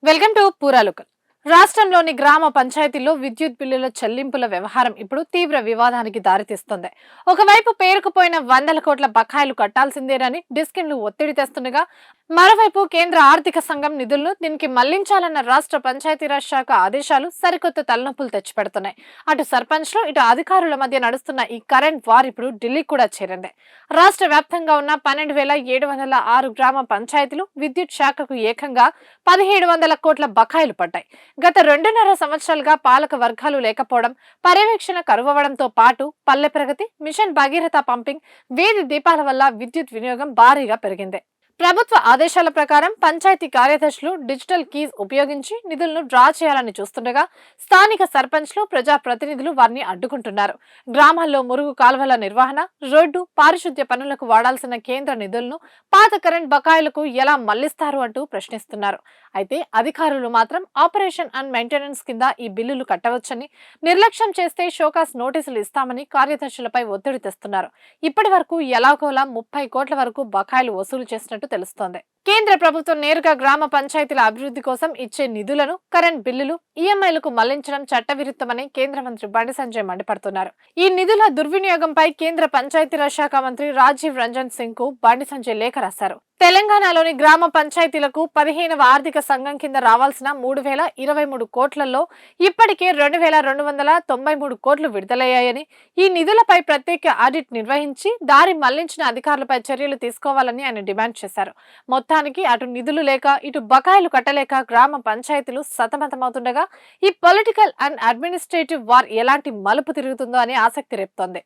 Welcome to పూరాలుకల్. రాష్ట్రంలోని గ్రామ పంచాయతీల్లో విద్యుత్ బిల్లుల చెల్లింపుల వ్యవహారం ఇప్పుడు తీవ్ర వివాదానికి దారితీస్తుంది. ఒకవైపు పేరుకుపోయిన వందల కోట్ల బకాయిలు కట్టాల్సిందేనని డిస్కంలు ఒత్తిడి తెస్తుండగా, మరోవైపు కేంద్ర ఆర్థిక సంఘం నిధులను దీనికి మళ్లించాలన్న రాష్ట్ర పంచాయతీరాజ్ శాఖ ఆదేశాలు సరికొత్త తలనొప్పులు తెచ్చిపెడుతున్నాయి. అటు సర్పంచ్లు, ఇటు అధికారుల మధ్య నడుస్తున్న ఈ కరెంట్ వార్ ఇప్పుడు ఢిల్లీ కూడా చేరింది. రాష్ట్ర వ్యాప్తంగా ఉన్న 12,706 గ్రామ పంచాయతీలు విద్యుత్ శాఖకు ఏకంగా 1,700 కోట్ల బకాయిలు పడ్డాయి. గత 2.5 సంవత్సరాలుగా పాలక వర్గాలు లేకపోవడం, పర్యవేక్షణ కరువవడంతో పాటు పల్లె ప్రగతి, మిషన్ భగీరథ పంపింగ్, వీధి దీపాల వల్ల విద్యుత్ వినియోగం భారీగా పెరిగింది. ప్రభుత్వ ఆదేశాల ప్రకారం పంచాయతీ కార్యదర్శులు డిజిటల్ కీస్ ఉపయోగించి నిధులను డ్రా చేయాలని చూస్తుండగా, స్థానిక సర్పంచ్లు, ప్రజా ప్రతినిధులు వారిని అడ్డుకుంటున్నారు. గ్రామాల్లో మురుగు కాల్వల నిర్వహణ, రోడ్డు, పారిశుద్ధ్య పనులకు వాడాల్సిన కేంద్ర నిధులను పాత కరెంట్ బకాయిలకు ఎలా మళ్లిస్తారు అంటూ ప్రశ్నిస్తున్నారు. అయితే అధికారులు మాత్రం ఆపరేషన్ అండ్ మెయింటెనెన్స్ కింద ఈ బిల్లులు కట్టవచ్చని, నిర్లక్ష్యం చేస్తే షోకాస్ నోటీసులు ఇస్తామని కార్యదర్శులపై ఒత్తిడి తెస్తున్నారు. ఇప్పటి వరకు ఎలాగోలా 30 కోట్ల వరకు బకాయిలు వసూలు చేసినట్టు తెలుస్తోంది. కేంద్ర ప్రభుత్వం నేరుగా గ్రామ పంచాయతీల అభివృద్ధి కోసం ఇచ్చే నిధులను కరెంట్ బిల్లులు, ఈఎంఐలకు మళ్లించడం చట్టవిరుద్ధమని కేంద్ర మంత్రి బండి సంజయ్ మండిపడుతున్నారు. ఈ నిధుల దుర్వినియోగంపై కేంద్ర పంచాయతీరాజ్ శాఖ మంత్రి రాజీవ్ రంజన్ సింగ్ కు బండి సంజయ్ లేఖ రాశారు. తెలంగాణలోని గ్రామ పంచాయతీలకు 15వ ఆర్థిక సంఘం కింద రావాల్సిన 3,023 కోట్లలో ఇప్పటికే 2,293 కోట్లు విడుదలయ్యాయని, ఈ నిధులపై ప్రత్యేక ఆడిట్ నిర్వహించి దారి మళ్లించిన అధికారులపై చర్యలు తీసుకోవాలని ఆయన డిమాండ్ చేశారు. మొత్తానికి అటు నిధులు లేక, ఇటు బకాయిలు కట్టలేక గ్రామ పంచాయతీలు సతమతమవుతుండగా, ఈ పొలిటికల్ అండ్ అడ్మినిస్ట్రేటివ్ వార్ ఎలాంటి మలుపు తిరుగుతుందో అని ఆసక్తి రేపుతోంది.